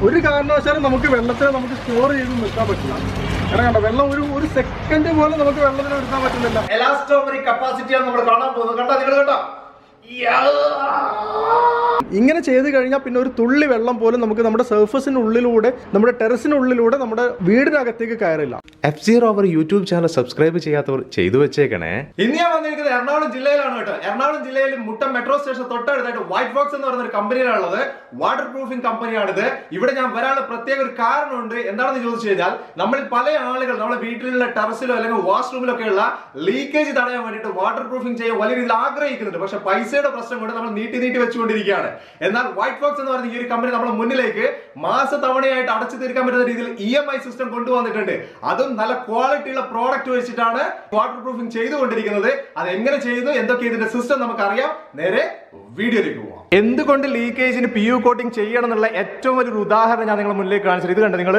ഒരു കാരണവശാലും നമുക്ക് വെള്ളത്തിൽ നമുക്ക് സ്റ്റോർ ചെയ്ത് നിർത്താൻ പറ്റില്ല. കാരണം വെള്ളം ഒരു സെക്കൻഡ് പോലും നമുക്ക് വെള്ളത്തിൽ എടുക്കാൻ പറ്റുന്നില്ല. എലാസ്റ്റോമെറിക് കപ്പാസിറ്റിയാണ് നമ്മൾ കാണാൻ പോകുന്നത്. കണ്ടോ നിങ്ങൾ കണ്ടോ? ഇങ്ങനെ ചെയ്ത് കഴിഞ്ഞാൽ പിന്നെ ഒരു തുള്ളി വെള്ളം പോലും നമുക്ക് നമ്മുടെ സർഫസിനുള്ളിലൂടെ നമ്മുടെ ടെറസിനുള്ളിലൂടെ നമ്മുടെ വീടിനകത്തേക്ക് കയറില്ല. ROVER യൂട്യൂബ് ചാനൽ സബ്സ്ക്രൈബ് ചെയ്യാത്തവർ ചെയ്തു വെച്ചേക്കണേ. ഇന്ന് ഞാൻ വന്നിരിക്കുന്നത് എറണാകുളം ജില്ലയിലാണ് കേട്ടോ. എറണാകുളം ജില്ലയിൽ മുട്ടം മെട്രോ സ്റ്റേഷൻ തൊട്ടടുത്തായിട്ട് Whitefox എന്ന് പറയുന്ന ഒരു കമ്പനിയിലാണുള്ളത്. Water proofing കമ്പനിയാണിത്. ഇവിടെ ഞാൻ വരാനുള്ള പ്രത്യേക ഒരു കാരണമുണ്ട്. എന്താണെന്ന് ചോദിച്ചു കഴിഞ്ഞാൽ നമ്മൾ പല ആളുകൾ നമ്മുടെ വീട്ടിലുള്ള ടെറസിലോ അല്ലെങ്കിൽ വാഷ്റൂമിലോ ഒക്കെയുള്ള ലീക്കേജ് തടയാൻ വേണ്ടിയിട്ട് വാട്ടർ പ്രൂഫിംഗ് ചെയ്യാൻ വലിയ രീതിയിൽ ആഗ്രഹിക്കുന്നുണ്ട്. പക്ഷെ പൈസയുടെ പ്രശ്നം കൊണ്ട് നമ്മൾ നീട്ടി വെച്ചുകൊണ്ടിരിക്കുകയാണ്. എന്നാൽ Whitefox എന്ന് പറയുന്ന ഈ ഒരു കമ്പനി നമ്മുടെ മുന്നിലേക്ക് മാസത്തവണയായിട്ട് അടച്ചു തീർക്കാൻ പറ്റുന്ന രീതിയിൽ EMI സിസ്റ്റം കൊണ്ടുവന്നിട്ടുണ്ട്. അതും നല്ല ക്വാളിറ്റിയുള്ള പ്രോഡക്റ്റ് വെച്ചിട്ടാണ് വാട്ടർ പ്രൂഫിംഗ് ചെയ്തുകൊണ്ടിരിക്കുന്നത്. അത് എങ്ങനെ ചെയ്യുന്നു, എന്തൊക്കെ ഇതിന്റെ സിസ്റ്റം നമുക്കറിയാം. നേരെ വീഡിയോയിലേക്ക് പോവാം. എന്തുകൊണ്ട് ലീക്കേജിന് PU കോട്ടിംഗ് ചെയ്യണം എന്നുള്ള ഏറ്റവും വലിയൊരു ഉദാഹരണം ഞാൻ നിങ്ങളുടെ മുന്നിലേക്ക് കാണിച്ചത്. ഇത് കണ്ടോ നിങ്ങൾ?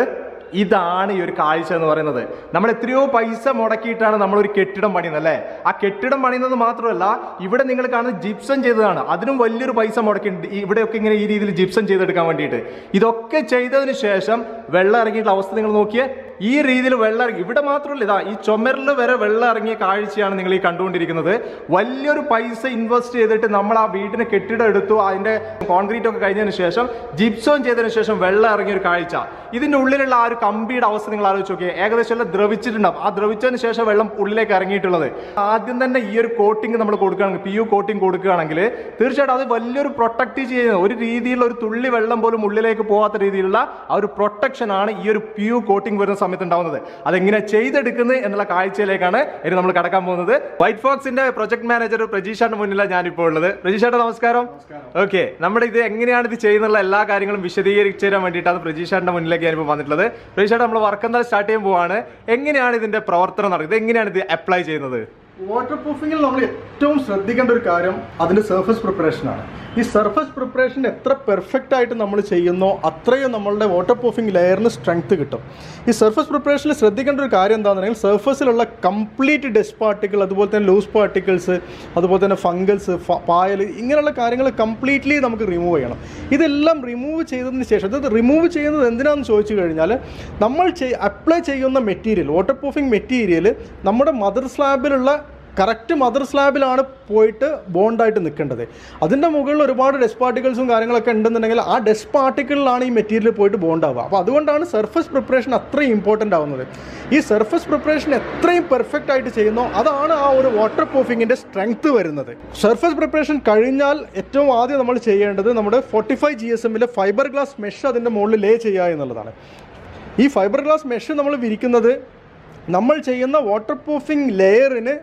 ഇതാണ് ഈ ഒരു കാഴ്ച എന്ന് പറയുന്നത്. നമ്മൾ എത്രയോ പൈസ മുടക്കിയിട്ടാണ് നമ്മളൊരു കെട്ടിടം പണിയുന്നത് അല്ലേ? ആ കെട്ടിടം പണിയുന്നത് മാത്രമല്ല, ഇവിടെ നിങ്ങൾ കാണുന്നത് ജിപ്സം ചെയ്തതാണ്. അതിനും വലിയൊരു പൈസ മുടക്കിയിട്ടുണ്ട്. ഇവിടെയൊക്കെ ഇങ്ങനെ ഈ രീതിയിൽ ജിപ്സം ചെയ്തെടുക്കാൻ വേണ്ടിയിട്ട്. ഇതൊക്കെ ചെയ്തതിന് ശേഷം വെള്ളം ഇറങ്ങിയിട്ടുള്ള അവസ്ഥ നിങ്ങൾ നോക്കിയേ. ഈ രീതിയിൽ വെള്ളം ഇറങ്ങി. ഇവിടെ മാത്രമല്ല, ഇതാ ഈ ചുമരിൽ വരെ വെള്ളം ഇറങ്ങിയ കാഴ്ചയാണ് നിങ്ങൾ ഈ കണ്ടുകൊണ്ടിരിക്കുന്നത്. വലിയൊരു പൈസ ഇൻവെസ്റ്റ് ചെയ്തിട്ട് നമ്മൾ ആ വീടിന് കെട്ടിടം എടുത്തു, അതിന്റെ കോൺക്രീറ്റ് ഒക്കെ കഴിഞ്ഞതിന് ശേഷം ജിപ്സം ചെയ്തതിനു ശേഷം വെള്ളം ഇറങ്ങിയ ഒരു കാഴ്ച. ഇതിന്റെ ഉള്ളിലുള്ള ആ ഒരു കമ്പിയുടെ അവസ്ഥ നിങ്ങൾ ആലോചിച്ച് നോക്കിയേ. ഏകദേശം എല്ലാം ദ്രവിച്ചിട്ടുണ്ടാവും. ആ ദ്രവിച്ചതിന് ശേഷം വെള്ളം ഉള്ളിലേക്ക് ഇറങ്ങിയിട്ടുള്ളത്. ആദ്യം തന്നെ ഈ ഒരു കോട്ടിംഗ് നമ്മൾ കൊടുക്കുകയാണെങ്കിൽ, PU കോട്ടിംഗ് കൊടുക്കുകയാണെങ്കിൽ തീർച്ചയായിട്ടും അത് വലിയൊരു പ്രൊട്ടക്ട് ചെയ്യുന്നത്. ഒരു രീതിയിലുള്ള ഒരു തുള്ളി വെള്ളം പോലും ഉള്ളിലേക്ക് പോകാത്ത രീതിയിലുള്ള ആ ഒരു പ്രൊട്ടക്ഷൻ ആണ് ഈ ഒരു PU കോട്ടിംഗ് വരുന്ന സമയത്ത് ഉണ്ടാവുന്നത്. അതെങ്ങനെ ചെയ്തെടുക്കുന്നത് എന്നുള്ള കാഴ്ചയിലേക്കാണ് ഇനി നമ്മൾ കടക്കാൻ പോകുന്നത്. വൈറ്റ്ഫോക്സിന്റെ പ്രൊജക്ട് മാനേജർ പ്രജീഷാന്റെ മുന്നിലാണ് ഞാനിപ്പോൾ ഉള്ളത്. പ്രജീഷാട്ടെ നമസ്കാരം. ഓക്കെ, നമ്മുടെ ഇത് എങ്ങനെയാണ് ഇത് ചെയ്യുന്നുള്ള എല്ലാ കാര്യങ്ങളും വിശദീകരിച്ചു തരാൻ വേണ്ടിയിട്ടാണ് പ്രജീഷാന്റെ മുന്നിലേക്ക് ഞാനിപ്പോൾ വന്നിട്ടുള്ളത്. പ്രജീഷാട്ട്, നമ്മൾ വർക്ക് എന്തായാലും സ്റ്റാർട്ട് ചെയ്യാൻ പോവാണ്. എങ്ങനെയാണ് ഇതിന്റെ പ്രവർത്തനം നടക്കുന്നത്? എങ്ങനെയാണ് ഇത് അപ്ലൈ ചെയ്യുന്നത്? വാട്ടർ പ്രൂഫിങ്ങിൽ നമ്മൾ ഏറ്റവും ശ്രദ്ധിക്കേണ്ട ഒരു കാര്യം അതിന്റെ സർഫസ് പ്രിപ്പറേഷനാണ്. ഈ സർഫസ് പ്രിപ്പറേഷൻ എത്ര പെർഫെക്റ്റ് ആയിട്ട് നമ്മൾ ചെയ്യുന്നോ അത്രയും നമ്മളുടെ വാട്ടർ പ്രൂഫിംഗ് ലെയറിന് സ്ട്രെങ്ത് കിട്ടും. ഈ സർഫസ് പ്രിപ്പറേഷനിൽ ശ്രദ്ധിക്കേണ്ട ഒരു കാര്യം എന്താണെന്നുണ്ടെങ്കിൽ സർഫസിലുള്ള കംപ്ലീറ്റ് ഡസ്റ്റ് പാർട്ടിക്കിൾ, അതുപോലെ തന്നെ ലൂസ് പാർട്ടിക്കിൾസ്, അതുപോലെ തന്നെ ഫംഗൽസ്, പായൽ, ഇങ്ങനെയുള്ള കാര്യങ്ങൾ കംപ്ലീറ്റ്ലി നമുക്ക് റിമൂവ് ചെയ്യണം. ഇതെല്ലാം റിമൂവ് ചെയ്തതിന് ശേഷം, ഇത് റിമൂവ് ചെയ്യുന്നത് എന്തിനാണെന്ന് ചോദിച്ചു കഴിഞ്ഞാൽ, നമ്മൾ അപ്ലൈ ചെയ്യുന്ന മെറ്റീരിയൽ, വാട്ടർ പ്രൂഫിംഗ് മെറ്റീരിയൽ നമ്മുടെ മദർ സ്ലാബിലുള്ള കറക്റ്റ് മദർ സ്ലാബിലാണ് പോയിട്ട് ബോണ്ടായിട്ട് നിൽക്കേണ്ടത്. അതിൻ്റെ മുകളിൽ ഒരുപാട് ഡസ്റ്റ് പാർട്ടിക്കിൾസും കാര്യങ്ങളൊക്കെ ഉണ്ടെന്നുണ്ടെങ്കിൽ ആ ഡസ്റ്റ് പാർട്ടിക്കിളിലാണ് ഈ മെറ്റീരിയൽ പോയിട്ട് ബോണ്ടാവുക. അപ്പോൾ അതുകൊണ്ടാണ് സർഫസ് പ്രിപ്പറേഷൻ അത്രയും ഇമ്പോർട്ടൻ്റ് ആവുന്നത്. ഈ സർഫസ് പ്രിപ്പറേഷൻ എത്രയും പെർഫെക്റ്റ് ആയിട്ട് ചെയ്യുന്നോ അതാണ് ആ ഒരു വാട്ടർ പ്രൂഫിങ്ങിൻ്റെ സ്ട്രെങ്ത് വരുന്നത്. സർഫസ് പ്രിപ്പറേഷൻ കഴിഞ്ഞാൽ ഏറ്റവും ആദ്യം നമ്മൾ ചെയ്യേണ്ടത് നമ്മുടെ 45 GSM ഫൈബർ ഗ്ലാസ് മെഷ് അതിൻ്റെ മുകളിൽ ലേ ചെയ്യുക എന്നുള്ളതാണ്. ഈ ഫൈബർ ഗ്ലാസ് മെഷ് നമ്മൾ വിരിക്കുന്നത് നമ്മൾ ചെയ്യുന്ന വാട്ടർ പ്രൂഫിംഗ് ലെയറിന്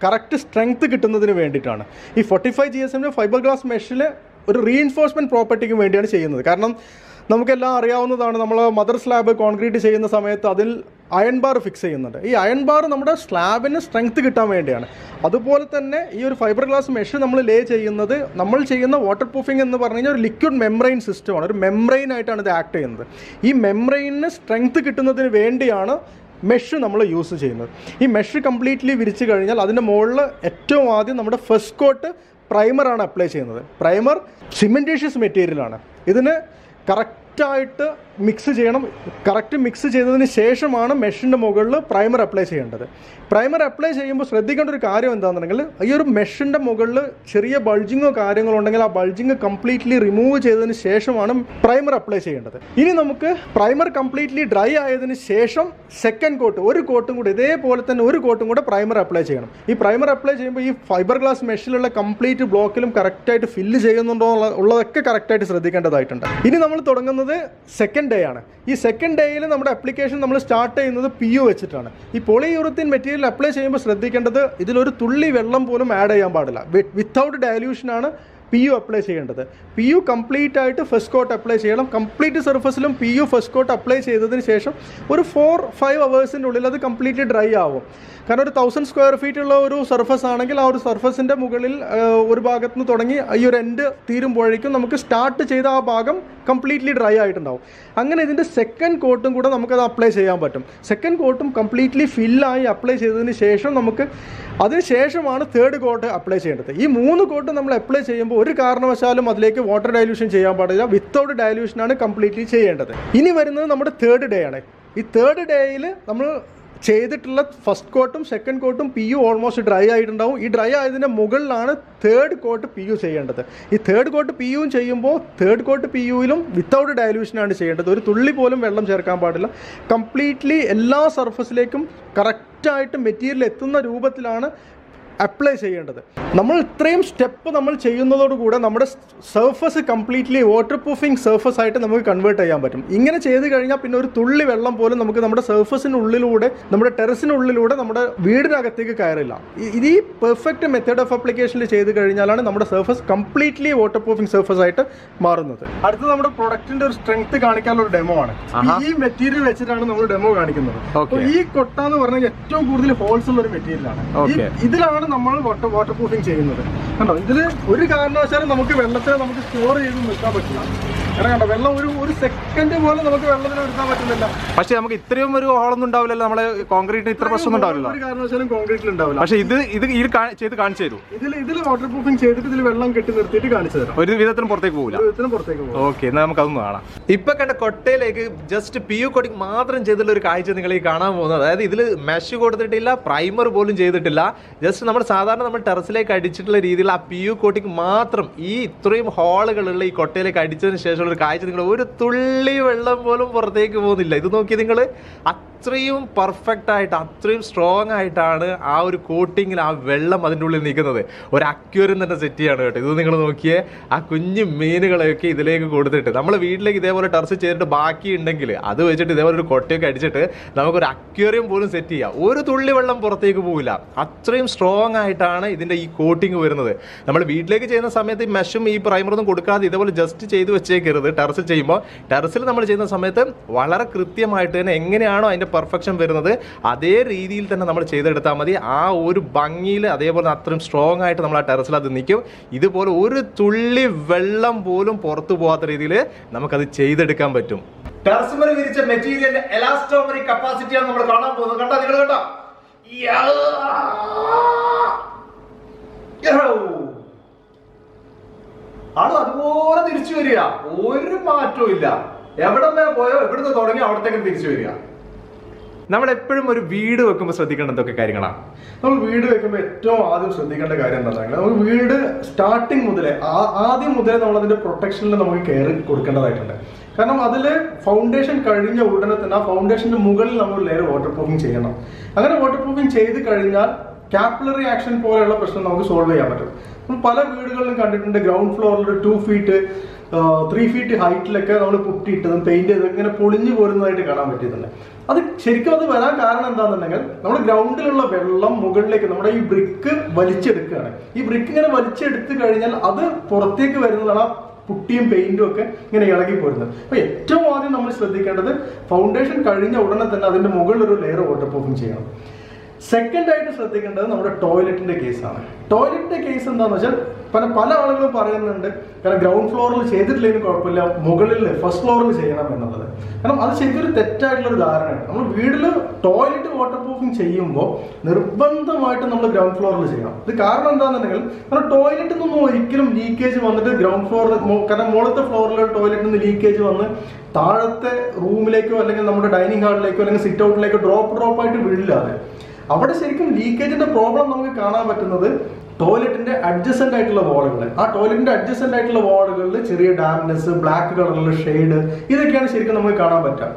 കറക്റ്റ് സ്ട്രെങ്ത് കിട്ടുന്നതിന് വേണ്ടിയിട്ടാണ്. ഈ 45 GSM ഫൈബർ ഗ്ലാസ് മെഷിൽ ഒരു റീഇൻഫോഴ്സ്മെൻറ്റ് പ്രോപ്പർട്ടിക്ക് വേണ്ടിയാണ് ചെയ്യുന്നത്. കാരണം നമുക്കെല്ലാം അറിയാവുന്നതാണ്, നമ്മൾ മദർ സ്ലാബ് കോൺക്രീറ്റ് ചെയ്യുന്ന സമയത്ത് അതിൽ അയൺ ബാർ ഫിക്സ് ചെയ്യുന്നുണ്ട്. ഈ അയൺ ബാർ നമ്മുടെ സ്ലാബിന് സ്ട്രെങ്ത് കിട്ടാൻ വേണ്ടിയാണ്. അതുപോലെ തന്നെ ഈ ഒരു ഫൈബർ ഗ്ലാസ് മെഷ് നമ്മൾ ലേ ചെയ്യുന്നത്, നമ്മൾ ചെയ്യുന്ന വാട്ടർ പ്രൂഫിംഗ് എന്ന് പറഞ്ഞു കഴിഞ്ഞാൽ ഒരു ലിക്വിഡ് മെംബ്രെയിൻ സിസ്റ്റമാണ്. ഒരു മെംബ്രെയിൻ ആയിട്ടാണ് ഇത് ആക്ട് ചെയ്യുന്നത്. ഈ മെംബ്രെയിനിന് സ്ട്രെങ്ത് കിട്ടുന്നതിന് വേണ്ടിയാണ് മെഷ് നമ്മൾ യൂസ് ചെയ്യുന്നത്. ഈ മെഷ് കംപ്ലീറ്റ്ലി വിരിച്ച് കഴിഞ്ഞാൽ അതിൻ്റെ മുകളിൽ ഏറ്റവും ആദ്യം നമ്മുടെ ഫസ്റ്റ് കോട്ട് പ്രൈമറാണ് അപ്ലൈ ചെയ്യുന്നത്. പ്രൈമർ സിമെൻറ്റീഷ്യസ് മെറ്റീരിയലാണ്. ഇതിന് കറക്റ്റായിട്ട് മിക്സ് ചെയ്യണം. കറക്റ്റ് മിക്സ് ചെയ്തതിന് ശേഷമാണ് മെഷിൻ്റെ മുകളിൽ പ്രൈമർ അപ്ലൈ ചെയ്യേണ്ടത്. പ്രൈമർ അപ്ലൈ ചെയ്യുമ്പോൾ ശ്രദ്ധിക്കേണ്ട ഒരു കാര്യം എന്താണെന്നുണ്ടെങ്കിൽ, ഈ ഒരു മെഷിൻ്റെ മുകളിൽ ചെറിയ ബൾജിങ്ങോ കാര്യങ്ങളോ ഉണ്ടെങ്കിൽ ആ ബൾജിങ് കംപ്ലീറ്റ്ലി റിമൂവ് ചെയ്തതിന് ശേഷമാണ് പ്രൈമർ അപ്ലൈ ചെയ്യേണ്ടത്. ഇനി നമുക്ക് പ്രൈമർ കംപ്ലീറ്റ്ലി ഡ്രൈ ആയതിനു ശേഷം സെക്കൻഡ് കോട്ട്, ഒരു കോട്ടും കൂടെ ഇതേപോലെ തന്നെ ഒരു കോട്ടും കൂടെ പ്രൈമർ അപ്ലൈ ചെയ്യണം. ഈ പ്രൈമർ അപ്ലൈ ചെയ്യുമ്പോൾ ഈ ഫൈബർ ഗ്ലാസ് മെഷിലുള്ള കംപ്ലീറ്റ് ബ്ലോക്കിലും കറക്റ്റായിട്ട് ഫില്ല് ചെയ്യുന്നുണ്ടോ ഉള്ളതൊക്കെ കറക്റ്റായിട്ട് ശ്രദ്ധിക്കേണ്ടതായിട്ടുണ്ട്. ഇനി നമ്മൾ തുടങ്ങുന്നത് സെക്കൻഡ് ഡേ ആണ്. ഈ സെക്കൻഡ് ഡേയിൽ നമ്മുടെ അപ്ലിക്കേഷൻ നമ്മൾ സ്റ്റാർട്ട് ചെയ്യുന്നത് PU വെച്ചിട്ടാണ്. ഈ പോളിയൂറത്തിൻ മെറ്റീരിയൽ അപ്ലൈ ചെയ്യുമ്പോൾ ശ്രദ്ധിക്കേണ്ടത് ഇതിലൊരു തുള്ളി വെള്ളം പോലും ആഡ് ചെയ്യാൻ പാടില്ല. വിത്തൗട്ട് ഡയല്യൂഷനാണ് PU അപ്ലൈ ചെയ്യേണ്ടത്. PU കംപ്ലീറ്റ് ആയിട്ട് ഫസ്റ്റ് കോട്ട് അപ്ലൈ ചെയ്യണം. കംപ്ലീറ്റ് സർഫസിലും PU ഫസ്റ്റ് കോട്ട് അപ്ലൈ ചെയ്തതിന് ശേഷം ഒരു 4-5 അവേഴ്സിൻ്റെ ഉള്ളിൽ അത് കംപ്ലീറ്റ്ലി ഡ്രൈ ആവും. കാരണം ഒരു 1000 സ്ക്വയർ ഫീറ്റ് ഉള്ള ഒരു സർഫസ് ആണെങ്കിൽ ആ ഒരു സർഫസിൻ്റെ മുകളിൽ ഒരു ഭാഗത്ത് നിന്ന് തുടങ്ങി ഈ ഒരു എൻഡ് തീരുമ്പോഴേക്കും നമുക്ക് സ്റ്റാർട്ട് ചെയ്ത ആ ഭാഗം കംപ്ലീറ്റ്ലി ഡ്രൈ ആയിട്ടുണ്ടാവും. അങ്ങനെ ഇതിൻ്റെ സെക്കൻഡ് കോട്ടും കൂടെ നമുക്കത് അപ്ലൈ ചെയ്യാൻ പറ്റും. സെക്കൻഡ് കോട്ടും കംപ്ലീറ്റ്ലി ഫില്ലായി അപ്ലൈ ചെയ്തതിന് ശേഷം നമുക്ക് അതിനുശേഷമാണ് തേർഡ് കോട്ട് അപ്ലൈ ചെയ്യേണ്ടത്. ഈ 3 കോട്ട് നമ്മൾ അപ്ലൈ ചെയ്യുമ്പോൾ ഒരു കാരണവശാലും അതിലേക്ക് വാട്ടർ ഡൈല്യൂഷൻ ചെയ്യാൻ പാടില്ല. വിത്തൗട്ട് ഡൈല്യൂഷനാണ് കംപ്ലീറ്റ്ലി ചെയ്യേണ്ടത്. ഇനി വരുന്നത് നമ്മുടെ തേർഡ് ഡേ ആണ്. ഈ തേർഡ് ഡേയിൽ നമ്മൾ ചെയ്തിട്ടുള്ള ഫസ്റ്റ് കോട്ടും സെക്കൻഡ് കോട്ടും PU ഓൾമോസ്റ്റ് ഡ്രൈ ആയിട്ടുണ്ടാവും. ഈ ഡ്രൈ ആയതിൻ്റെ മുകളിലാണ് തേർഡ് കോട്ട് PU ചെയ്യേണ്ടത്. ഈ തേർഡ് കോട്ട് PU ചെയ്യുമ്പോൾ തേർഡ് കോട്ട് PUയിലും വിത്തൗട്ട് ഡൈല്യൂഷനാണ് ചെയ്യേണ്ടത്. ഒരു തുള്ളി പോലും വെള്ളം ചേർക്കാൻ പാടില്ല. കംപ്ലീറ്റ്ലി എല്ലാ സർഫസിലേക്കും കറക്റ്റായിട്ട് മെറ്റീരിയൽ എത്തുന്ന രൂപത്തിലാണ് അപ്ലൈ ചെയ്യേണ്ടത്. നമ്മൾ ഇത്രയും സ്റ്റെപ്പ് നമ്മൾ ചെയ്യുന്നതോടുകൂടെ നമ്മുടെ surface completely water proofing surface ആയിട്ട് നമുക്ക് കൺവേർട്ട് ചെയ്യാൻ പറ്റും. ഇങ്ങനെ ചെയ്ത് കഴിഞ്ഞാൽ പിന്നെ ഒരു തുള്ളി വെള്ളം പോലും നമുക്ക് നമ്മുടെ സർഫസിനുള്ളിലൂടെ നമ്മുടെ ടെറസിനുള്ളിലൂടെ നമ്മുടെ വീടിനകത്തേക്ക് കയറില്ല. ഇത് ഈ പെർഫെക്റ്റ് മെത്തേഡ് ഓഫ് അപ്ലിക്കേഷനിൽ ചെയ്ത് കഴിഞ്ഞാലാണ് നമ്മുടെ surface completely water proofing surface ആയിട്ട് മാറുന്നത്. അടുത്ത നമ്മുടെ പ്രൊഡക്റ്റിന്റെ ഒരു സ്ട്രെങ്ത് കാണിക്കാനുള്ള ഒരു ഡെമോ ആണ്. ഈ മെറ്റീരിയൽ വെച്ചിട്ടാണ് നമ്മൾ ഡെമോ കാണിക്കുന്നത്. ഈ കൊട്ട എന്ന് പറഞ്ഞാൽ ഏറ്റവും കൂടുതൽ ഹോൾസ് ഉള്ള ഒരു മെറ്റീരിയലാണ്. ഇതിലാണ് നമ്മൾ വാട്ടർ പ്രൂഫിങ് ചെയ്യുന്നത്. കണ്ടോ, ഇതിൽ ഒരു കാരണവശാലും നമുക്ക് വെള്ളത്തിനെ നമുക്ക് സ്റ്റോർ ചെയ്ത് നിൽക്കാൻ പറ്റില്ല. കാരണം കണ്ടോ, വെള്ളം ഒരു സെക്കൻഡ് പോലും നമുക്ക് വെള്ളത്തിന് എടുക്കാൻ പറ്റുന്നില്ല. പക്ഷെ നമുക്ക് ഇത്രയും ഒരു ഹോളൊന്നും ഉണ്ടാവില്ലല്ലോ, നമ്മളെ കോൺക്രീറ്റ് ഇത്ര പ്രശ്നമൊന്നും ഉണ്ടാവില്ല. ഒരു കാരണവശാലും കോൺക്രീറ്റിൽ ഉണ്ടാവില്ല. പക്ഷെ ഇത് ചെയ്ത് കാണിച്ചു തരും. ഇതിൽ വാട്ടർ പ്രൂഫിങ് ചെയ്തിട്ട് ഇതിൽ വെള്ളം കെട്ടി നിർത്തിയിട്ട് കാണിച്ചു തരാം. ഒരു വിധത്തിനും പുറത്തേക്ക് പോകില്ല. ഓക്കെ, എന്നാൽ നമുക്ക് അതൊന്നും കാണാം. ഇപ്പൊ കണ്ട കൊട്ടയിലേക്ക് ജസ്റ്റ് PU കോട്ടിംഗ് മാത്രം ചെയ്തിട്ടുള്ള ഒരു കാഴ്ച നിങ്ങൾ ഈ കാണാൻ പോകുന്നത്. അതായത് ഇതിൽ മെഷ് കൊടുത്തിട്ടില്ല, പ്രൈമർ പോലും ചെയ്തിട്ടില്ല. ജസ്റ്റ് നമ്മൾ ടെറസിലേക്ക് അടിച്ചിട്ടുള്ള രീതിയിൽ ആ PU കോട്ടിംഗ് മാത്രം ഈ ഇത്രയും ഹോളുകളുള്ള ഈ കൊട്ടയിലേക്ക് അടിച്ചതിന് ശേഷമുള്ള ഒരു കാഴ്ച. നിങ്ങൾ ഒരു തുള്ളി വെള്ളം പോലും പുറത്തേക്ക് പോകുന്നില്ല. ഇത് നോക്കി നിങ്ങൾ, അത്രയും പെർഫെക്റ്റ് ആയിട്ട് അത്രയും സ്ട്രോങ് ആയിട്ടാണ് ആ ഒരു കോട്ടിങ്ങിൽ ആ വെള്ളം അതിൻ്റെ ഉള്ളിൽ നിൽക്കുന്നത്. ഒരു അക്വേറിയം തന്നെ സെറ്റ് ചെയ്യാണ് കേട്ടോ. ഇത് നിങ്ങൾ നോക്കിയേ, ആ കുഞ്ഞു മീനുകളെയൊക്കെ ഇതിലേക്ക് കൊടുത്തിട്ട് നമ്മൾ വീട്ടിലേക്ക് ഇതേപോലെ ടെറസ് ചെയ്തിട്ട് ബാക്കി ഉണ്ടെങ്കിൽ അത് വെച്ചിട്ട് ഇതേപോലെ ഒരു കൊട്ടയൊക്കെ അടിച്ചിട്ട് നമുക്കൊരു അക്വേറിയം പോലും സെറ്റ് ചെയ്യാം. ഒരു തുള്ളി വെള്ളം പുറത്തേക്ക് പോകില്ല. അത്രയും സ്ട്രോങ് ആയിട്ടാണ് ഇതിൻ്റെ ഈ കോട്ടിങ് വരുന്നത്. നമ്മൾ വീട്ടിലേക്ക് ചെയ്യുന്ന സമയത്ത് ഈ മെഷും ഈ പ്രൈമറൊന്നും കൊടുക്കാതെ ഇതേപോലെ ജസ്റ്റ് ചെയ്ത് വെച്ചേക്കരുത്. ടെറസിൽ ചെയ്യുമ്പോൾ ടെറസിൽ നമ്മൾ ചെയ്യുന്ന സമയത്ത് വളരെ കൃത്യമായിട്ട് തന്നെ എങ്ങനെയാണോ അതിൻ്റെ പെർഫെക്ഷൻ വരുന്നത് അതേ രീതിയിൽ തന്നെ നമ്മൾ ചെയ്തെടുത്താൽ മതി. ആ ഒരു ഭംഗിയിൽ അതേപോലെ അത്രയും സ്ട്രോങ് ആയിട്ട് നമ്മൾ ആ ടെറസിൽ അത് നിൽക്കും. ഇതുപോലെ ഒരു തുള്ളി വെള്ളം പോലും പുറത്തു പോകാത്ത രീതിയിൽ നമുക്കത് ചെയ്തെടുക്കാൻ പറ്റും. ടെറസിൽ വിരിച്ച മെറ്റീരിയലിന്റെ എലാസ്റ്റോമെറിക് കപ്പാസിറ്റിയാണ് നമ്മൾ കാണാൻ പോകുന്നത്. കണ്ടോ, നിങ്ങൾ കണ്ടോ, ആള് അതുപോലെ തിരിച്ചു വരിക. ഒരു മാറ്റവും ഇല്ല. എവിടെ വരെ പോയോ, എവിടുന്ന് തുടങ്ങി അവിടത്തേക്ക് തിരിച്ചു വരിക. നമ്മൾ എപ്പോഴും ഒരു വീട് വെക്കുമ്പോൾ ശ്രദ്ധിക്കേണ്ട എന്തൊക്കെ കാര്യങ്ങളാണ്? നമ്മൾ വീട് വെക്കുമ്പോൾ ഏറ്റവും ആദ്യം ശ്രദ്ധിക്കേണ്ട കാര്യം എന്താണെന്ന് നമുക്ക് വീട് സ്റ്റാർട്ടിങ് മുതലേ ആദ്യം മുതലേ നമ്മൾ അതിന്റെ പ്രൊട്ടക്ഷനിൽ നമുക്ക് കെയർ കൊടുക്കേണ്ടതായിട്ടുണ്ട്. കാരണം അതിൽ ഫൗണ്ടേഷൻ കഴിഞ്ഞ ഉടനെ തന്നെ ആ ഫൗണ്ടേഷന്റെ മുകളിൽ നമ്മൾ ലെയർ വാട്ടർ പ്രൂഫിങ് ചെയ്യണം. അങ്ങനെ വാട്ടർ പ്രൂഫിങ് ചെയ്ത് കഴിഞ്ഞാൽ കാപ്പിലറി ആക്ഷൻ പോലെയുള്ള പ്രശ്നം നമുക്ക് സോൾവ് ചെയ്യാൻ പറ്റും. നമ്മൾ പല വീടുകളിലും കണ്ടിട്ടുണ്ട്, ഗ്രൗണ്ട് ഫ്ലോറിൽ 2 ഫീറ്റ് 3 ഫീറ്റ് ഹൈറ്റിലൊക്കെ നമ്മൾ പുട്ടിയിട്ടതും പെയിന്റ് ചെയ്ത് ഇങ്ങനെ പൊളിഞ്ഞു പോരുന്നതായിട്ട് കാണാൻ പറ്റിയിട്ടുണ്ട്. അത് ശരിക്കും അത് വരാൻ കാരണം എന്താണെന്നുണ്ടെങ്കിൽ നമ്മുടെ ഗ്രൗണ്ടിലുള്ള വെള്ളം മുകളിലേക്ക് നമ്മുടെ ഈ ബ്രിക്ക് വലിച്ചെടുക്കുകയാണ്. ഈ ബ്രിക്ക് ഇങ്ങനെ വലിച്ചെടുത്ത് കഴിഞ്ഞാൽ അത് പുറത്തേക്ക് വരുന്നതാണ് ആ പുട്ടിയും പെയിന്റും ഒക്കെ ഇങ്ങനെ ഇളകി പോരുന്നത്. അപ്പൊ ഏറ്റവും ആദ്യം നമ്മൾ ശ്രദ്ധിക്കേണ്ടത് ഫൗണ്ടേഷൻ കഴിഞ്ഞ ഉടനെ തന്നെ അതിന്റെ മുകളിൽ ഒരു ലെയർ വാട്ടർ പ്രൂഫിങ് ചെയ്യണം. സെക്കൻഡ് ആയിട്ട് ശ്രദ്ധിക്കേണ്ടത് നമ്മുടെ ടോയ്ലറ്റിന്റെ കേസാണ്. ടോയ്ലറ്റിന്റെ കേസ് എന്താണെന്ന് വെച്ചാൽ പല ആളുകളും പറയുന്നുണ്ട്, കാരണം ഗ്രൗണ്ട് ഫ്ലോറിൽ ചെയ്തിട്ടില്ലെങ്കിൽ കുഴപ്പമില്ല, മുകളിൽ ഫസ്റ്റ് ഫ്ലോറിൽ ചെയ്യണം എന്നുള്ളത്. കാരണം അത് ശരിക്കൊരു തെറ്റായിട്ടുള്ള ഒരു ധാരണയാണ്. നമ്മൾ വീട്ടിൽ ടോയ്ലറ്റ് വാട്ടർ പ്രൂഫിങ് ചെയ്യുമ്പോൾ നിർബന്ധമായിട്ട് നമ്മൾ ഗ്രൗണ്ട് ഫ്ലോറിൽ ചെയ്യണം. ഇത് കാരണം എന്താണെന്നുണ്ടെങ്കിൽ നമ്മുടെ ടോയ്ലറ്റിൽ നിന്നും ഒരിക്കലും ലീക്കേജ് വന്നിട്ട് ഗ്രൗണ്ട് ഫ്ലോറിൽ, കാരണം മുകളിലത്തെ ഫ്ലോറിലുള്ള ടോയ്ലറ്റിൽ നിന്ന് ലീക്കേജ് വന്ന് താഴത്തെ റൂമിലേക്കോ അല്ലെങ്കിൽ നമ്മുടെ ഡൈനിങ് ഹാളിലേക്കോ അല്ലെങ്കിൽ സിറ്റ് ഔട്ടിലേക്കോ ഡ്രോപ്പ് ആയിട്ട് വീഴില്ലാതെ അവിടെ ശരിക്കും ലീക്കേജിന്റെ പ്രോബ്ലം നമുക്ക് കാണാൻ പറ്റുന്നത് ടോയ്ലറ്റിന്റെ അഡ്ജസന്റ് ആയിട്ടുള്ള വാളുകൾ. ആ ടോയ്ലറ്റിന്റെ അഡ്ജസന്റ് ആയിട്ടുള്ള വാളുകളിൽ ചെറിയ ഡാംനെസ്, ബ്ലാക്ക് കളറിലുള്ള ഷെയ്ഡ്, ഇതൊക്കെയാണ് ശരിക്കും നമുക്ക് കാണാൻ പറ്റുക.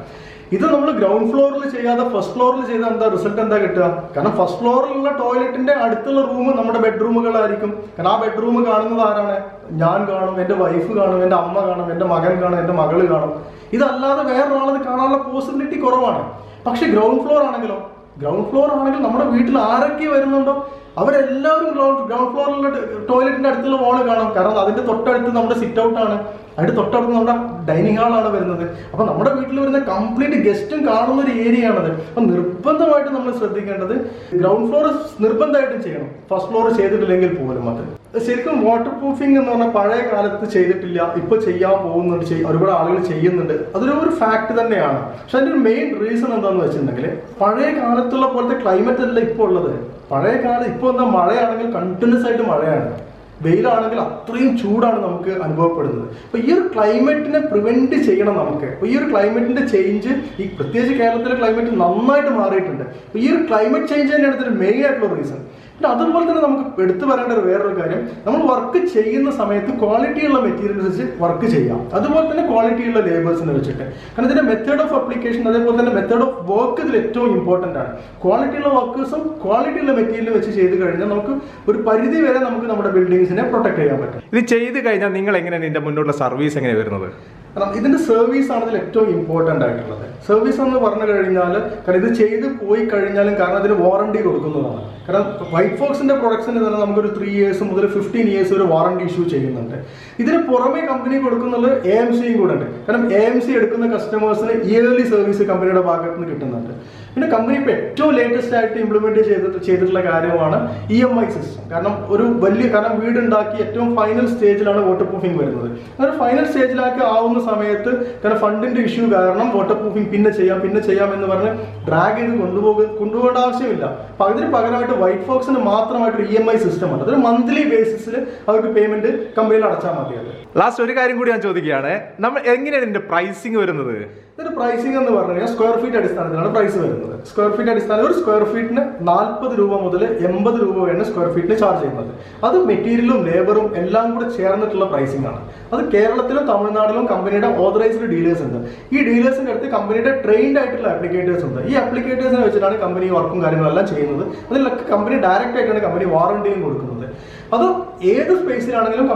ഇത് നമ്മൾ ഗ്രൗണ്ട് ഫ്ലോറിൽ ചെയ്യാതെ ഫസ്റ്റ് ഫ്ലോറിൽ ചെയ്താൽ എന്താ റിസൾട്ട് എന്താ കിട്ടുക? കാരണം ഫസ്റ്റ് ഫ്ലോറിലുള്ള ടോയ്ലറ്റിന്റെ അടുത്തുള്ള റൂം നമ്മുടെ ബെഡ്റൂമുകളായിരിക്കും. കാരണം ആ ബെഡ്റൂം കാണുന്നത് ആരാണ്? ഞാൻ കാണും, എൻ്റെ വൈഫ് കാണും, എൻ്റെ അമ്മ കാണും, എൻ്റെ മകൻ കാണും, എൻ്റെ മകള് കാണും. ഇതല്ലാതെ വേറൊരാളത് കാണാനുള്ള പോസിബിലിറ്റി കുറവാണ്. പക്ഷെ ഗ്രൗണ്ട് ഫ്ലോർ ആണെങ്കിലോ, ഗ്രൗണ്ട് ഫ്ലോർ ആണെങ്കിൽ നമ്മുടെ വീട്ടിൽ ആരൊക്കെ വരുന്നുണ്ടോ അവരെല്ലാവരും ഗ്രൗണ്ട് ഫ്ലോറിലുള്ള ടോയ്ലറ്റിന്റെ അടുത്തുള്ള വാള് കാണും. കാരണം അതിന്റെ തൊട്ടടുത്ത് നമ്മുടെ സിറ്റ് ഔട്ട് ആണ്, അതിന്റെ തൊട്ടടുത്ത് നമ്മുടെ ഡൈനിങ് ഹാളാണ് വരുന്നത്. അപ്പൊ നമ്മുടെ വീട്ടിൽ വരുന്ന കംപ്ലീറ്റ് ഗസ്റ്റും കാണുന്ന ഒരു ഏരിയ ആണത്. അപ്പൊ നിർബന്ധമായിട്ട് നമ്മൾ ശ്രദ്ധിക്കേണ്ടത് ഗ്രൗണ്ട് ഫ്ലോർ നിർബന്ധമായിട്ടും ചെയ്യണം, ഫസ്റ്റ് ഫ്ലോർ ചെയ്തിട്ടില്ലെങ്കിൽ പോലും. അത് ശരിക്കും വാട്ടർ പ്രൂഫിംഗ് എന്ന് പറഞ്ഞാൽ പഴയ കാലത്ത് ചെയ്തിട്ടില്ല, ഇപ്പൊ ചെയ്യാൻ പോകുന്നുണ്ട്, ഒരുപാട് ആളുകൾ ചെയ്യുന്നുണ്ട്. അതൊരു ഫാക്ട് തന്നെയാണ്. പക്ഷെ അതിന്റെ ഒരു മെയിൻ റീസൺ എന്താണെന്ന് വെച്ചിട്ടുണ്ടെങ്കിൽ പഴയ കാലത്തുള്ള പോലത്തെ ക്ലൈമറ്റ് അല്ല ഇപ്പോൾ ഉള്ളത്. പഴയ കാലം ഇപ്പോൾ എന്താ മഴയാണെങ്കിൽ കണ്ടിന്യൂസ് ആയിട്ട് മഴയാണ്, വെയിലാണെങ്കിൽ അത്രയും ചൂടാണ് നമുക്ക് അനുഭവപ്പെടുന്നത്. അപ്പോൾ ഈ ഒരു ക്ലൈമറ്റിനെ പ്രിവെന്റ് ചെയ്യണം നമുക്ക്. അപ്പോൾ ഈ ഒരു ക്ലൈമറ്റിന്റെ ചേഞ്ച്, ഈ പ്രത്യേകിച്ച് കേരളത്തിലെ ക്ലൈമറ്റ് നന്നായിട്ട് മാറിയിട്ടുണ്ട്. അപ്പോൾ ഈ ഒരു ക്ലൈമറ്റ് ചേഞ്ച് തന്നെയാണ് ഇതിന്റെ മെയിൻ ആയിട്ടുള്ള റീസൺ. പിന്നെ അതുപോലെ തന്നെ നമുക്ക് എടുത്തു പറയേണ്ട വേറൊരു കാര്യം, നമ്മൾ വർക്ക് ചെയ്യുന്ന സമയത്ത് ക്വാളിറ്റിയുള്ള മെറ്റീരിയൽസ് വെച്ച് വർക്ക് ചെയ്യാം, അതുപോലെ തന്നെ ക്വാളിറ്റിയുള്ള ലേബേഴ്സിനെ വെച്ചിട്ട്. കാരണം ഇതിന്റെ മെത്തേഡ് ഓഫ് അപ്ലിക്കേഷൻ അതേപോലെ തന്നെ മെത്തേഡ് ഓഫ് വർക്ക് ഇതിൽ ഏറ്റവും ഇമ്പോർട്ടൻ്റ് ആണ്. ക്വാളിറ്റിയുള്ള വർക്കേഴ്സും ക്വാളിറ്റിയുള്ള മെറ്റീരിയൽ വെച്ച് ചെയ്ത് കഴിഞ്ഞാൽ നമുക്ക് ഒരു പരിധി വരെ നമുക്ക് നമ്മുടെ ബിൽഡിങ്സിനെ പ്രൊട്ടക്ട് ചെയ്യാൻ പറ്റും. ഇത് ചെയ്ത് കഴിഞ്ഞാൽ നിങ്ങൾ എങ്ങനെയാണ് ഇതിന്റെ മുന്നോട്ടുള്ള സർവീസ് എങ്ങനെയാണ് വരുന്നത്? കാരണം ഇതിന്റെ സർവീസ് ആണ് ഇതിൽ ഏറ്റവും ഇമ്പോർട്ടൻ്റ് ആയിട്ടുള്ളത്. സർവീസ് എന്ന് പറഞ്ഞു കഴിഞ്ഞാൽ, കാരണം ഇത് ചെയ്ത് പോയി കഴിഞ്ഞാലും കാരണം അതിന് വാറണ്ടി കൊടുക്കുന്നതാണ്. കാരണം വൈറ്റ്ഫോക്സിന്റെ പ്രൊഡക്ട്സിന് തന്നെ നമുക്കൊരു 3 years മുതൽ 15 years ഒരു വാറണ്ടി ഇഷ്യൂ ചെയ്യുന്നുണ്ട്. ഇതിന് പുറമെ കമ്പനി കൊടുക്കുന്നത് AMCയും കൂടെ ഉണ്ട്. കാരണം AMC എടുക്കുന്ന കസ്റ്റമേഴ്സിന് ഇയർലി സർവീസ് കമ്പനിയുടെ ഭാഗത്ത് നിന്ന് കിട്ടുന്നുണ്ട്. പിന്നെ കമ്പനി ഇപ്പോൾ ഏറ്റവും ലേറ്റസ്റ്റ് ആയിട്ട് ഇംപ്ലിമെന്റ് ചെയ്തിട്ടുള്ള കാര്യമാണ് EMI സിസ്റ്റം. കാരണം കാരണം വീടുണ്ടാക്കി ഏറ്റവും ഫൈനൽ സ്റ്റേജിലാണ് വാട്ടർ പ്രൂഫിംഗ് വരുന്നത്. അങ്ങനെ ഫൈനൽ സ്റ്റേജിലാക്കി ആവുന്ന സമയത്ത് കാരണം ഫണ്ടിന്റെ ഇഷ്യൂ കാരണം വാട്ടർ പ്രൂഫിംഗ് പിന്നെ ചെയ്യാം എന്ന് പറഞ്ഞ് ഡ്രാഗ് ചെയ്ത് കൊണ്ടുപോകേണ്ട ആവശ്യമില്ല. അപ്പൊ അതിന് പകരമായിട്ട് വൈറ്റ്ഫോക്സിന് മാത്രമായിട്ട് EMI സിസ്റ്റം ആണ്. അതൊരു മന്ത്ലി ബേസിസിൽ അവർക്ക് പേയ്മെന്റ് കമ്പനിയിൽ അടച്ചാൽ മതി. ലാസ്റ്റ് ഒരു കാര്യം കൂടി ഞാൻ ചോദിക്കുകയാണ്, നമ്മൾ എങ്ങനെയാണ് ഇതിന്റെ പ്രൈസിങ് വരുന്നത്? ഇതിന്റെ പ്രൈസിംഗ് എന്ന് പറഞ്ഞു കഴിഞ്ഞാൽ സ്ക്വയർ ഫീറ്റ് അടിസ്ഥാനത്തിലാണ് പ്രൈസ് വരുന്നത്. സ്ക്വയർ ഫീറ്റ് അടിസ്ഥാനത്തിൽ ഒരു സ്ക്വയർ ഫീറ്റിന് 40 രൂപ മുതൽ 80 രൂപ വരെയാണ് സ്ക്വയർ ഫീറ്റിന് ചാർജ് ചെയ്യുന്നത്. അത് മെറ്റീരിയലും ലേബറും എല്ലാം കൂടെ ചേർന്നിട്ടുള്ള പ്രൈസിംഗ് ആണ്. അത് കേരളത്തിലും തമിഴ്നാട്ടിലും കമ്പനിയുടെ ഓതറൈസ്ഡ് ഡീലേഴ്സ് ഉണ്ട്. ഈ ഡീലേഴ്സിന്റെ അടുത്ത് കമ്പനിയുടെ ട്രെയിൻഡ് ആയിട്ടുള്ള ആപ്ലിക്കേറ്റേഴ്സ് ഉണ്ട്. ഈ ആപ്ലിക്കേറ്റേഴ്സിനെ വെച്ചിട്ടാണ് കമ്പനി വർക്കും കാര്യങ്ങളെല്ലാം ചെയ്യുന്നത്. അതിലൊക്കെ കമ്പനി ഡയറക്റ്റ് ആയിട്ടാണ് കമ്പനി വാറണ്ടിയും കൊടുക്കുന്നത്. അത് ഏത് സ്പേസിലാണെങ്കിലും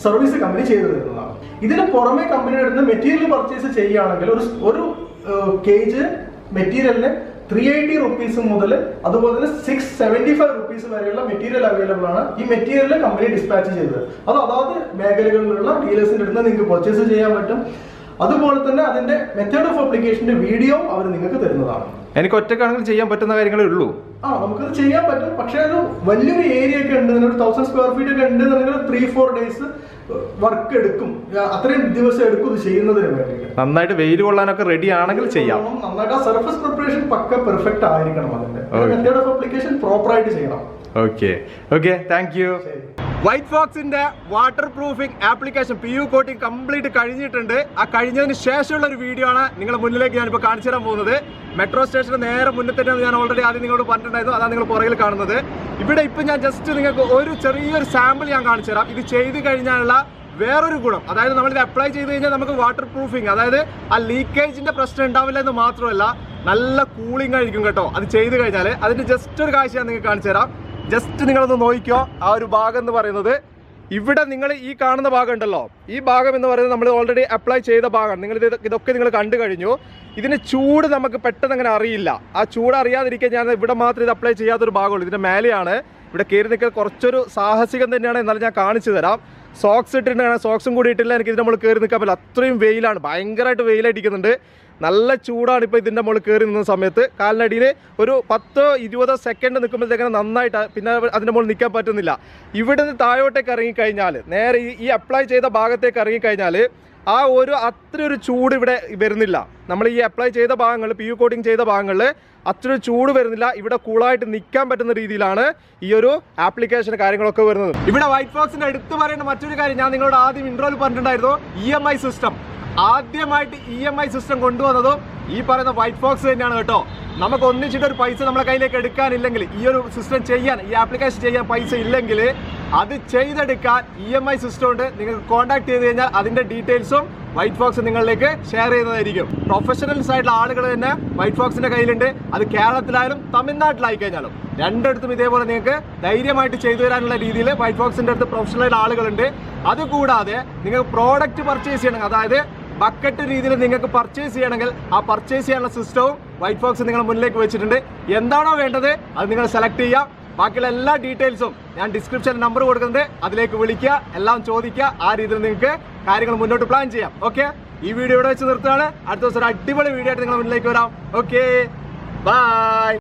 സർവീസ് കമ്പനി ചെയ്തു തരുന്നതാണ്. ഇതിന് പുറമെ കമ്പനിയുടെ അടുത്ത് മെറ്റീരിയൽ പർച്ചേസ് ചെയ്യുകയാണെങ്കിൽ ഒരു കേജ് മെറ്റീരിയലിന് 380 rupees മുതൽ അതുപോലെ തന്നെ 675 rupees വരെയുള്ള മെറ്റീരിയൽ അവൈലബിൾ ആണ്. ഈ മെറ്റീരിയൽ കമ്പനി ഡിസ്പാച്ച് ചെയ്തത് അതാത് മേഖലകളിലുള്ള ഡീലേഴ്സിന്റെ അടുത്ത് നിങ്ങൾക്ക് പർച്ചേസ് ചെയ്യാൻ പറ്റും. അതുപോലെ തന്നെ അതിന്റെ മെത്തേഡ് ഓഫ് അപ്ലിക്കേഷന്റെ വീഡിയോ അവർ നിങ്ങൾക്ക് തരുന്നതാണ്. എനിക്ക് ഒറ്റക്കാണെങ്കിൽ ചെയ്യാൻ പറ്റുന്ന കാര്യങ്ങളേ ഉള്ളൂ. നമുക്കത് ചെയ്യാൻ പറ്റും. പക്ഷെ അത് വലിയൊരു ഏരിയ ഒക്കെ ഉണ്ട്, 1000 square feet ഒക്കെ ഉണ്ട് എന്നുണ്ടെങ്കിൽ 3-4 days വർക്ക് എടുക്കും. അത്രയും ദിവസം എടുക്കും ഇത് ചെയ്യുന്നതിന് വേണ്ടി. നന്നായിട്ട് വെയിൽ കൊള്ളാനൊക്കെ റെഡി ആണെങ്കിൽ ചെയ്യാം. നന്നായിട്ട് ആ സർഫസ് പ്രിപ്പറേഷൻ പക്ക പെർഫെക്റ്റ് ആയിരിക്കണം. അതിന്റെ മെത്തേഡ് ഓഫ് അപ്ലിക്കേഷൻ പ്രോപ്പർ ആയിട്ട് ചെയ്യണം. Okay thank you. വൈറ്റ്ഫോക്സിന്റെ waterproofing application PU coating complete കഴിഞ്ഞിട്ടുണ്ട്. ആ കഴിഞ്ഞതിന് ശേഷമുള്ള ഒരു വീഡിയോ ആണ് നിങ്ങളുടെ മുന്നിലേക്ക് ഞാനിപ്പോൾ കാണിച്ചു തരാൻ പോകുന്നത്. മെട്രോ സ്റ്റേഷന് നേരെ മുന്നിൽ തന്നെ ഞാൻ ഓൾറെഡി ആദ്യം നിങ്ങളോട് പറഞ്ഞിട്ടുണ്ടായിരുന്നു. അതാണ് നിങ്ങൾ പുറകിൽ കാണുന്നത്. ഇവിടെ ഇപ്പം ഞാൻ ജസ്റ്റ് നിങ്ങൾക്ക് ഒരു ചെറിയൊരു സാമ്പിൾ ഞാൻ കാണിച്ചു തരാം. ഇത് ചെയ്ത് കഴിഞ്ഞാലുള്ള വേറൊരു ഗുണം, അതായത് നമ്മളിത് അപ്ലൈ ചെയ്ത് കഴിഞ്ഞാൽ നമുക്ക് വാട്ടർ പ്രൂഫിംഗ്, അതായത് ആ ലീക്കേജിന്റെ പ്രശ്നം ഉണ്ടാവില്ല എന്ന് മാത്രമല്ല നല്ല കൂളിംഗ് ആയിരിക്കും കേട്ടോ അത് ചെയ്ത് കഴിഞ്ഞാൽ. അതിന്റെ ജസ്റ്റ് ഒരു കാഴ്ച ഞാൻ നിങ്ങൾക്ക് കാണിച്ചു തരാം. ജസ്റ്റ് നിങ്ങളൊന്ന് നോക്കിക്കോ. ആ ഒരു ഭാഗം എന്ന് പറയുന്നത് ഇവിടെ നിങ്ങൾ ഈ കാണുന്ന ഭാഗം ഉണ്ടല്ലോ, ഈ ഭാഗം എന്ന് പറയുന്നത് നമ്മൾ ഓൾറെഡി അപ്ലൈ ചെയ്ത ഭാഗമാണ്. ഇതൊക്കെ നിങ്ങൾ കണ്ടു കഴിഞ്ഞു. ഇതിന് ചൂട് നമുക്ക് പെട്ടെന്ന് അങ്ങനെ അറിയില്ല. ആ ചൂട് അറിയാതിരിക്കാൻ ഞാൻ ഇവിടെ മാത്രം ഇത് അപ്ലൈ ചെയ്യാത്തൊരു ഭാഗമുള്ളൂ. ഇതിൻ്റെ മേലെയാണ്. ഇവിടെ കയറി നിൽക്കാൻ കുറച്ചൊരു സാഹസികം തന്നെയാണ്. എന്നാലും ഞാൻ കാണിച്ചു തരാം. സോക്സ് ഇട്ടിട്ടുണ്ടെങ്കിൽ സോക്സും കൂടി ഇട്ടില്ല എനിക്ക് ഇതിൻ്റെ മുകളിൽ കയറി നിൽക്കാൻ പറ്റില്ല. അത്രയും വെയിലാണ്, ഭയങ്കരമായിട്ട് വെയിലടിക്കുന്നുണ്ട്. നല്ല ചൂടാണ് ഇപ്പോൾ ഇതിൻ്റെ മുകളിൽ കയറി നിന്ന സമയത്ത്. കാലിനടിയിൽ ഒരു 10-20 സെക്കൻഡ് നിൽക്കുമ്പോഴത്തേക്കാണ് നന്നായിട്ട്, പിന്നെ അതിൻ്റെ മുകളിൽ നിൽക്കാൻ പറ്റുന്നില്ല. ഇവിടെ നിന്ന് താഴോട്ടേക്ക് ഇറങ്ങിക്കഴിഞ്ഞാൽ നേരെ ഈ അപ്ലൈ ചെയ്ത ഭാഗത്തേക്ക് ഇറങ്ങിക്കഴിഞ്ഞാൽ ആ അത്ര ഒരു ചൂട് ഇവിടെ വരുന്നില്ല. നമ്മൾ ഈ അപ്ലൈ ചെയ്ത ഭാഗങ്ങൾ PU കോട്ടിംഗ് ചെയ്ത ഭാഗങ്ങളിൽ അത്ര ചൂട് വരുന്നില്ല. ഇവിടെ കൂളായിട്ട് നിൽക്കാൻ പറ്റുന്ന രീതിയിലാണ് ഈ ഒരു ആപ്ലിക്കേഷൻ കാര്യങ്ങളൊക്കെ വരുന്നത്. ഇവിടെ വൈറ്റ്ഫോക്സിന്റെ എടുത്തു പറയേണ്ട മറ്റൊരു കാര്യം ഞാൻ നിങ്ങളോട് ആദ്യം ഇൻട്രോയിൽ പറഞ്ഞിട്ടുണ്ടായിരുന്നു. EMI സിസ്റ്റം ആദ്യമായിട്ട് EMI സിസ്റ്റം കൊണ്ടുവന്നതും ഈ പറയുന്ന വൈറ്റ്ഫോക്സ് തന്നെയാണ് കേട്ടോ. നമുക്ക് ഒന്നിച്ചിട്ട് ഒരു പൈസ നമ്മളെ കയ്യിലേക്ക് എടുക്കാനില്ലെങ്കിൽ, ഈ ഒരു സിസ്റ്റം ചെയ്യാൻ, ഈ ആപ്ലിക്കേഷൻ ചെയ്യാൻ പൈസ ഇല്ലെങ്കിൽ അത് ചെയ്തെടുക്കാൻ EMI സിസ്റ്റം ഉണ്ട്. നിങ്ങൾക്ക് കോൺടാക്ട് ചെയ്ത് കഴിഞ്ഞാൽ അതിന്റെ ഡീറ്റെയിൽസും വൈറ്റ്ഫോക്സ് നിങ്ങളിലേക്ക് ഷെയർ ചെയ്യുന്നതായിരിക്കും. പ്രൊഫഷണൽസ് ആയിട്ടുള്ള ആളുകൾ തന്നെ വൈറ്റ്ഫോക്സിന്റെ കയ്യിലുണ്ട്. അത് കേരളത്തിലായാലും തമിഴ്നാട്ടിലായി കഴിഞ്ഞാലും രണ്ടിടത്തും ഇതേപോലെ നിങ്ങൾക്ക് ധൈര്യമായിട്ട് ചെയ്തു തരാനുള്ള രീതിയിൽ വൈറ്റ്ഫോക്സിന്റെ അടുത്ത് പ്രൊഫഷണൽ ആളുകളുണ്ട്. അതുകൂടാതെ നിങ്ങൾക്ക് പ്രോഡക്റ്റ് പർച്ചേസ് ചെയ്യണമെങ്കിൽ, അതായത് ബക്കറ്റ് രീതിയിൽ നിങ്ങൾക്ക് പർച്ചേസ് ചെയ്യണമെങ്കിൽ ആ പർച്ചേസ് ചെയ്യാനുള്ള സിസ്റ്റവും വൈറ്റ്ഫോക്സ് നിങ്ങളുടെ മുന്നിലേക്ക് വെച്ചിട്ടുണ്ട്. എന്താണോ വേണ്ടത് അത് നിങ്ങൾ സെലക്ട് ചെയ്യാം. ബാക്കിയുള്ള എല്ലാ ഡീറ്റെയിൽസും ഞാൻ ഡിസ്ക്രിപ്ഷൻ നമ്പർ കൊടുക്കുന്നുണ്ട്, അതിലേക്ക് വിളിക്കുക, എല്ലാം ചോദിക്കുക. ആ രീതിയിൽ നിങ്ങൾക്ക് കാര്യങ്ങൾ മുന്നോട്ട് പ്ലാൻ ചെയ്യാം. ഓക്കെ, ഈ വീഡിയോ ഇവിടെ വെച്ച് നിർത്തുകയാണ്. അടുത്ത ദിവസം ഒരു അടിപൊളി വീഡിയോ ആയിട്ട് നിങ്ങളുടെ മുന്നിലേക്ക് വരാം. Okay, by.